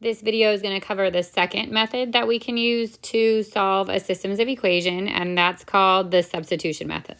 This video is going to cover the second method that we can use to solve a systems of equation, and that's called the substitution method.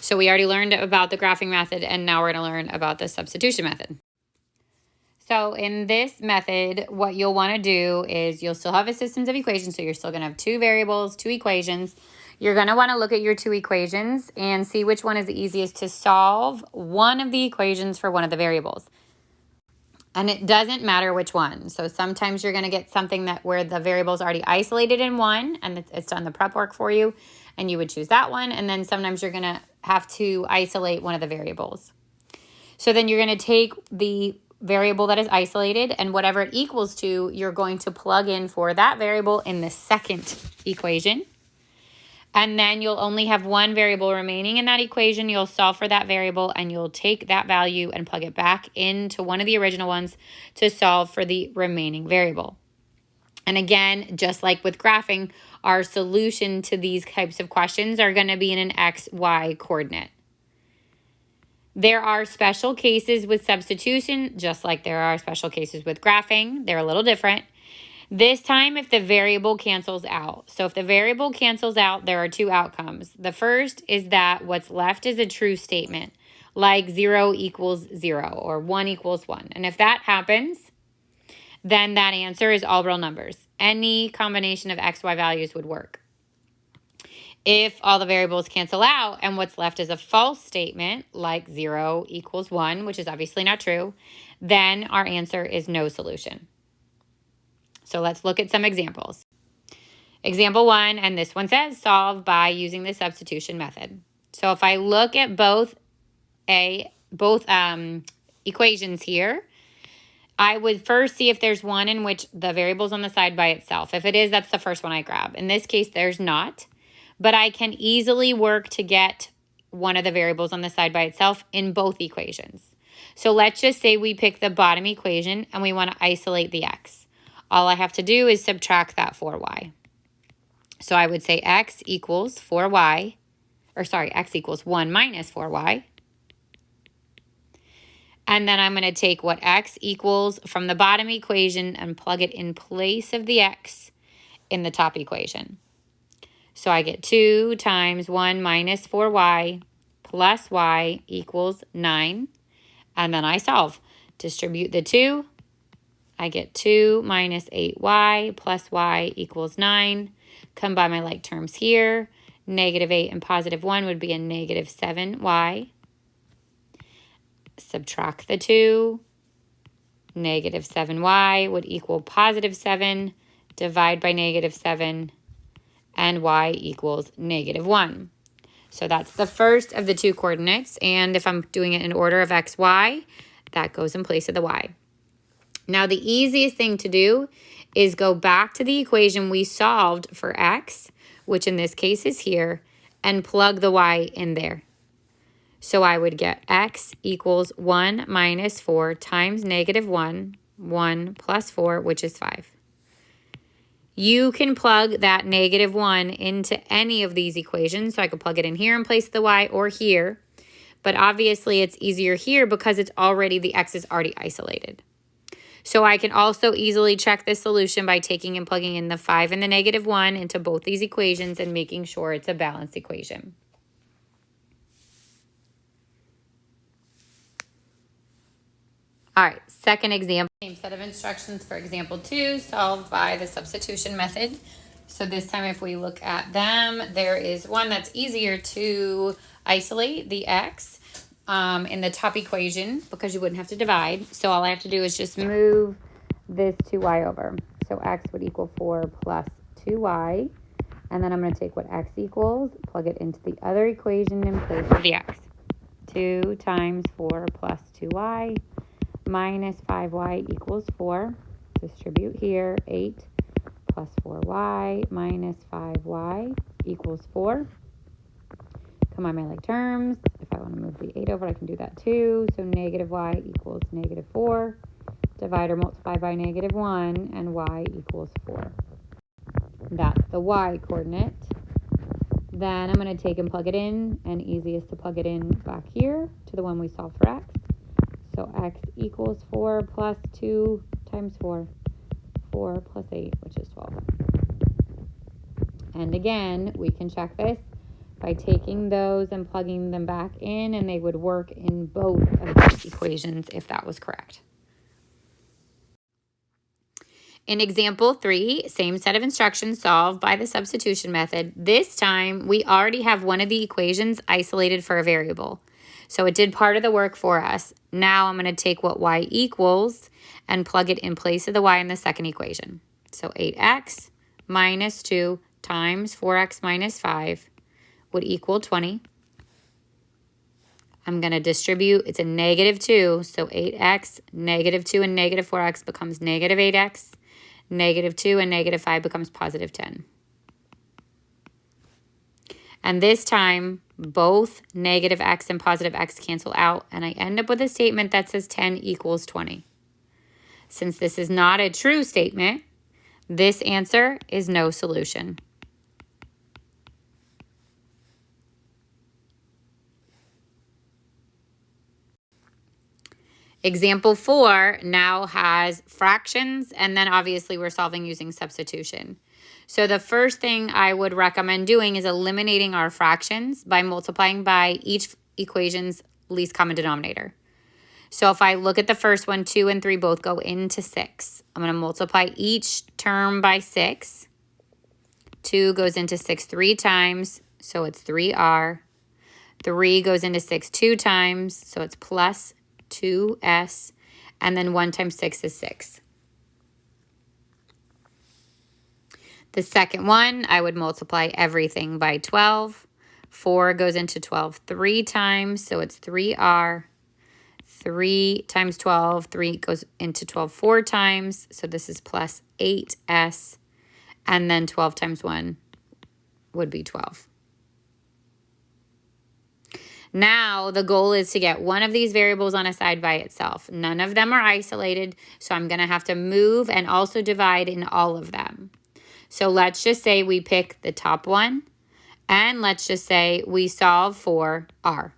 So we already learned about the graphing method, and now we're going to learn about the substitution method. So in this method, what you'll want to do is you'll still have a systems of equations, so you're still going to have two variables, two equations. You're going to want to look at your two equations and see which one is the easiest to solve one of the equations for one of the variables. And it doesn't matter which one. So sometimes you're going to get something that where the variable is already isolated in one and it's done the prep work for you, and you would choose that one. And then sometimes you're going to have to isolate one of the variables. So then you're going to take the variable that is isolated, and whatever it equals to, you're going to plug in for that variable in the second equation. And then you'll only have one variable remaining in that equation. You'll solve for that variable, and you'll take that value and plug it back into one of the original ones to solve for the remaining variable. And again, just like with graphing, our solution to these types of questions are going to be in an x, y coordinate. There are special cases with substitution, just like there are special cases with graphing. They're a little different. This time, if the variable cancels out. So if the variable cancels out, there are two outcomes. The first is that what's left is a true statement, like 0 equals 0 or 1 equals 1. And if that happens, then that answer is all real numbers. Any combination of x, y values would work. If all the variables cancel out and what's left is a false statement, like 0 equals 1, which is obviously not true, then our answer is no solution. So let's look at some examples. Example 1, and this one says solve by using the substitution method. So if I look at both equations here, I would first see if there's one in which the variable's on the side by itself. If it is, that's the first one I grab. In this case, there's not. But I can easily work to get one of the variables on the side by itself in both equations. So let's just say we pick the bottom equation and we want to isolate the x. All I have to do is subtract that 4y. So I would say x equals 4y, or sorry, x equals 1 minus 4y. And then I'm going to take what x equals from the bottom equation and plug it in place of the x in the top equation. So I get 2 times 1 minus 4y plus y equals 9. And then I solve. Distribute the 2. I get 2 minus 8y plus y equals 9. Combine my like terms here. Negative 8 and positive 1 would be a negative 7y. Subtract the 2. Negative 7y would equal positive 7. Divide by negative 7. And y equals negative 1. So that's the first of the two coordinates. And if I'm doing it in order of x, y, that goes in place of the y. Now, the easiest thing to do is go back to the equation we solved for x, which in this case is here, and plug the y in there. So I would get x equals 1 minus 4 times negative 1, 1 plus 4, which is 5. You can plug that negative 1 into any of these equations. So I could plug it in here in place of the y or here. But obviously it's easier here because it's already, the x is already isolated. So I can also easily check this solution by taking and plugging in the 5 and the negative 1 into both these equations and making sure it's a balanced equation. All right, second example. Same set of instructions for example 2, solved by the substitution method. So this time if we look at them, there is one that's easier to isolate, the x, in the top equation because you wouldn't have to divide. So all I have to do is just move this 2y over. So x would equal 4 plus 2y. And then I'm going to take what x equals, plug it into the other equation in place of the x. 2 times 4 plus 2y. Minus 5y equals 4. Distribute here. 8 plus 4y minus 5y equals 4. Combine my like terms. If I want to move the 8 over, I can do that too. So negative y equals negative 4. Divide or multiply by negative 1, and y equals 4. That's the y coordinate. Then I'm going to take and plug it in, and easiest to plug it in back here to the one we solved for x. So x equals 4 plus 2 times 4. 4 plus 8, which is 12. And again, we can check this by taking those and plugging them back in, and they would work in both of these equations if that was correct. In example 3, same set of instructions solved by the substitution method. This time, we already have one of the equations isolated for a variable. So it did part of the work for us. Now I'm going to take what y equals and plug it in place of the y in the second equation. So 8x minus 2 times 4x minus 5 would equal 20. I'm going to distribute. It's a negative 2, so 8x, negative 2, and negative 4x becomes negative 8x. Negative 2 and negative 5 becomes positive 10. And this time, both negative x and positive x cancel out, and I end up with a statement that says 10 equals 20. Since this is not a true statement, this answer is no solution. Example 4 now has fractions, and then obviously we're solving using substitution. So the first thing I would recommend doing is eliminating our fractions by multiplying by each equation's least common denominator. So if I look at the first one, 2 and 3 both go into 6. I'm going to multiply each term by 6. 2 goes into 6 3 times, so it's 3r. 3 goes into 6 2 times, so it's plus 2s, and then 1 times 6 is 6. The second one, I would multiply everything by 12. 4 goes into 12 3 times, so it's 3r. 3 times 12, 3 goes into 12 4 times, so this is plus 8s, and then 12 times 1 would be 12. Now, the goal is to get one of these variables on a side by itself. None of them are isolated, so I'm going to have to move and also divide in all of them. So let's just say we pick the top one, and let's just say we solve for r.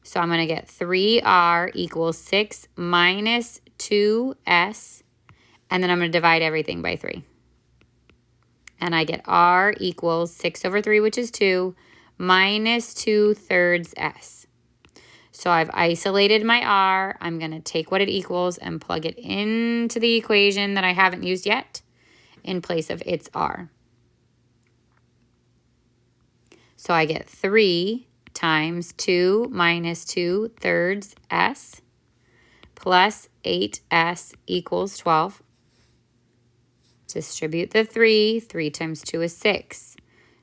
So I'm going to get 3r equals 6 minus 2s, and then I'm going to divide everything by 3. And I get r equals 6 over 3, which is 2, minus 2/3 s. So I've isolated my r. I'm going to take what it equals and plug it into the equation that I haven't used yet in place of its r. So I get 3 times 2 minus 2/3 s plus 8s equals 12. Distribute the 3. 3 times 2 is 6.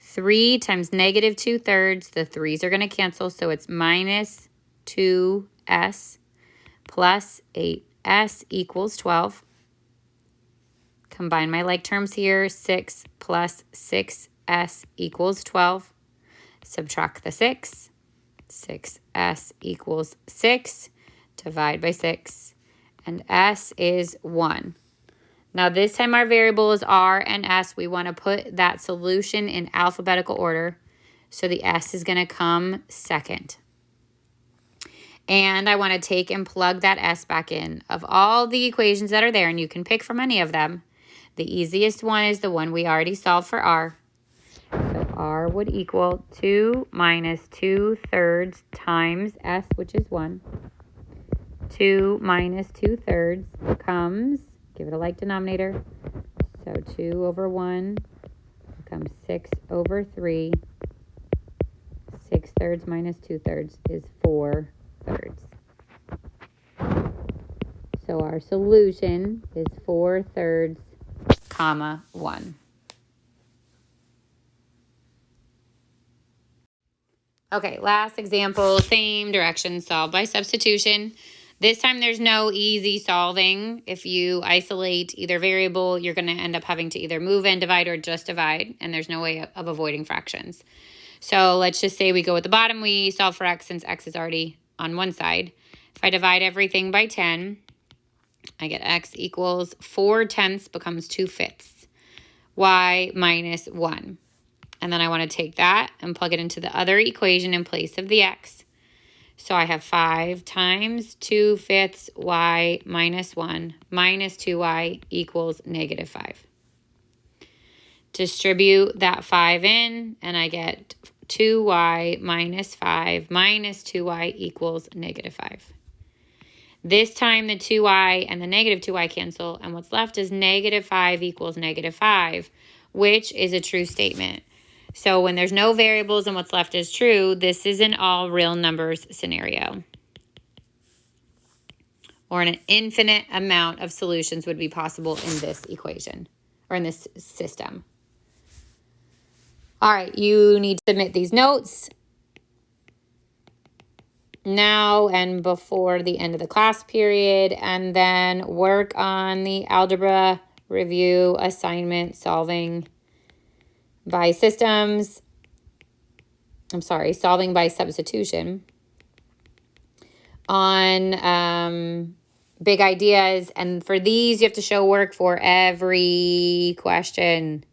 3 times negative 2/3, the 3's are going to cancel, so it's minus 2s plus 8s equals 12. Combine my like terms here, 6 plus 6s equals 12. Subtract the 6. 6s equals 6. Divide by 6. And s is 1. Now this time our variable is r and s. We want to put that solution in alphabetical order. So the s is going to come second. And I want to take and plug that s back in. Of all the equations that are there, and you can pick from any of them, the easiest one is the one we already solved for r. So r would equal 2 minus 2/3 times s, which is 1. 2 minus 2/3 becomes, give it a like denominator, so 2 over 1 becomes 6 over 3. 6/3 minus 2/3 is 4/3. So our solution is 4/3, comma 1. Okay, last example, same direction, solved by substitution. This time there's no easy solving. If you isolate either variable, you're going to end up having to either move and divide or just divide, and there's no way of avoiding fractions. So let's just say we go at the bottom, we solve for x since x is already on one side. If I divide everything by 10, I get x equals 4/10 becomes 2/5. Y minus 1. And then I want to take that and plug it into the other equation in place of the x. So I have 5 times 2/5 y minus 1 minus 2y equals -5. Distribute that 5 in, and I get 2y minus 5 minus 2y equals -5. This time the 2y and the -2y cancel, and what's left is -5 equals -5, which is a true statement. So when there's no variables and what's left is true, this is an all real numbers scenario. Or an infinite amount of solutions would be possible in this equation or in this system. All right, you need to submit these notes now and before the end of the class period, and then work on the algebra review assignment solving by systems. Solving by substitution on big ideas. And for these, you have to show work for every question.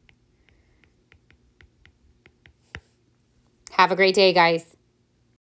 Have a great day, guys.